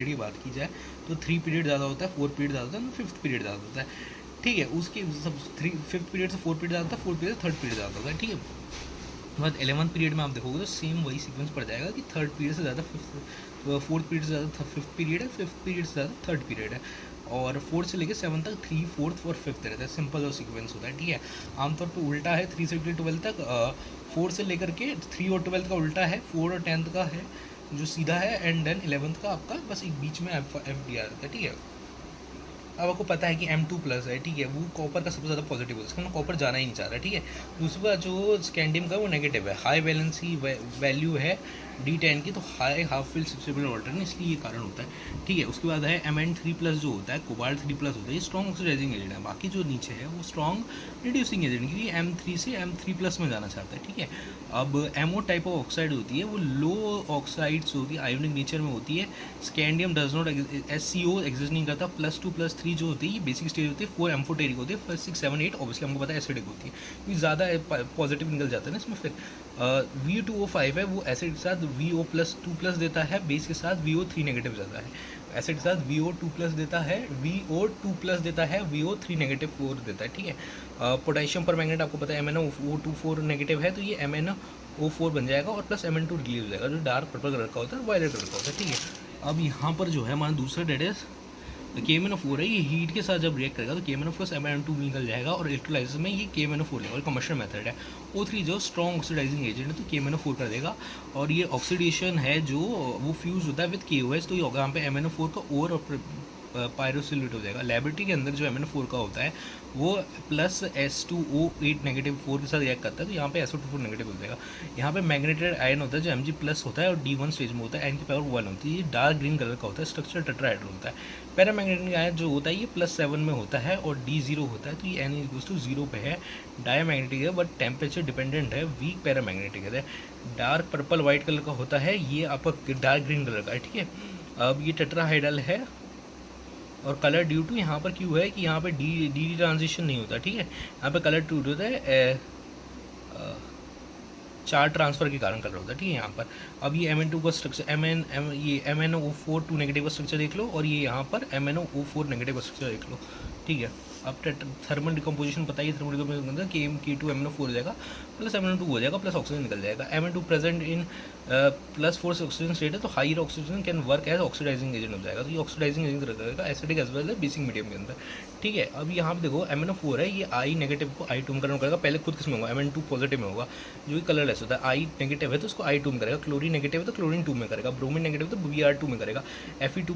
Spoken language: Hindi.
की बात की जाए तो 3 पीरियड ज़्यादा होता है, 4 पीरियड ज़्यादा होता है, 5th पीरियड ज़्यादा होता है। ठीक है, उसके सब 5th पीरियड से 4 पीरियड ज़्यादा होता है, 4th पीरियड से 3rd पीरियड ज़्यादा होता है। ठीक है, बाद 11th पीरियड में आप देखोगे तो सेम वही सीक्वेंस पड़ जाएगा कि 3rd पीरियड से ज़्यादा 4th पीरियड से ज़्यादा 5th पीरियड है, 5th पीरियड से ज़्यादा 3rd पीरियड है, और 4th से लेकर 7th तक 3, 4th और 5th रहता है। सिंपल और सीक्वेंस होता है। ठीक है, आमतौर पर उल्टा है, 3 से लेकर 12 तक, 4 से लेकर के 3 और 12 का उल्टा है, 4 और 10th का है जो सीधा है, एंड देन 11th का आपका बस एक बीच में एफ डी आर रहता है। ठीक है, अब आपको पता है कि M2+ है। ठीक है, वो कॉपर का सबसे ज़्यादा पॉजिटिव है, उसका कॉपर जाना ही नहीं चाह रहा है। ठीक है, दूसरा जो स्कैंडियम का वो नेगेटिव है, हाई वैलेंसी वैल्यू है D10 की, तो हाई हाफ फिल सब्सिबल ऑल्टरन, इसलिए ये कारण होता है। ठीक है, उसके बाद है Mn3+ जो होता है, कोबाल्ट 3+ होता है, ये स्ट्रॉन्ग ऑक्सीडाइजिंग एजेंट है। बाकी जो नीचे है वो स्ट्रॉन्ग रिड्यूसिंग एजेंट, क्योंकि M3 से M3+ में जाना चाहता है। ठीक है, अब MO टाइप ऑफ ऑक्साइड होती है, वो लो ऑक्साइड्स होती है, आयोनिक नेचर में होती है। Scandium does not SCO exist नहीं करता। +2 +3 जो होती है ये बेसिक स्टेज होती है, 4 एम्फोटेरिक होती है, 5 6 7 8 ऑब्वियसली हमको पता है एसिडिक होती है, क्योंकि ज़्यादा पॉजिटिव निकल जाता है ना इसमें। फिर VO2O5 है, वो एसिड के साथ VO+2+ देता है, बेस के साथ VO3 नेगेटिव जाता है। एसिड के साथ VO2+ देता है, VO2+ देता है, VO3 नेगेटिव 4 देता है। ठीक है, पोटेशियम पर मैग्नेट आपको पता है MnO2 नेगेटिव है, तो ये MnO4 बन जाएगा, और प्लस Mn2 रिलीज हो जाएगा, जो डार्क पर्पल कलर का होता है, वायलेट कलर का होता है। ठीक है, अब यहाँ पर जो है हमारा दूसरा डेट इज KMnO4 है, ये हीट के साथ जब रिएक्ट करेगा तो KMnO प्लस Mn2 निकल जाएगा, और इलेक्ट्रोलाइसिस में ये KMnO4 लेगा, और कमर्शियल मेथड है। O3 जो स्ट्रॉन्ग ऑक्सीडाइजिंग एजेंट है, तो KMnO4 कर देगा, और ये ऑक्सीडेशन है जो वो फ्यूज होता है विद KOH, तो यहाँ पे MnO4 का और पायरोसिलेट हो जाएगा। लैबोरेटरी के अंदर जो MnO4 का होता है वो प्लस S2O8 नेगेटिव 4 के साथ रिएक्ट करता है, तो यहाँ पे SO24 नेगेटिव हो जाएगा। यहाँ पे मैग्नेटेड आयन होता है जो Mg+ होता है, और D1 स्टेज में होता है, N की पावर 1 होती है, ये डार्क ग्रीन कलर का होता है, स्ट्रक्चर टेट्राहेड्रल होता है। पैरामैग्नेटिक आयन जो होता है ये +7 में होता है, और D0 होता है, तो ये N=0 पे है। डायमैग्नेटिक है, बट टेम्परेचर डिपेंडेंट है, वीक पैरामैग्नेटिक है। डार्क पर्पल वाइट कलर का होता है, ये आपका डार्क ग्रीन कलर का है। ठीक है, अब ये टेट्राहाइड्रल है, और कलर ड्यू टू यहाँ पर क्यों है कि यहाँ पे डी ट्रांजिशन नहीं होता। ठीक है, यहाँ पे कलर ड्यू होता है चार्ज ट्रांसफर के कारण कलर होता है। ठीक है, यहाँ पर अब ये Mn2 का स्ट्रक्चर ये MnO4 2 नेगेटिव का स्ट्रक्चर देख लो, और ये यहाँ पर MnO4 नेगेटिव का स्ट्रक्चर देख लो। ठीक है, अब थर्मल डिकम्पोजिशन पता ही, थर्मल डिकम्पोजिशन के अंदर K2 MnO4 हो जाएगा, प्लस Mn2 हो जाएगा, प्लस ऑक्सीजन निकल जाएगा। Mn2 present in +4 oxygen state है, तो higher oxygen can work as oxidising agent हो जाएगा, तो ये ऑक्सीडाइजिंग एजेंट रहेगा acidic as well as basic medium के अंदर। ठीक है, अब यहाँ पे देखो MnO4 है, ये I नेगेटिव को I2 में कन्वर्ट करेगा, पहले खुद किस में होगा, Mn2 पॉजिटिव में होगा, जो कि कलरलेस होता है। I नेगेटिव है तो उसको I2 में करेगा, क्लोरीन नेगेटिव है तो क्लोरीन 2 में करेगा, ब्रोमीन नेगेटिव है तो Br2 में करेगा, Fe2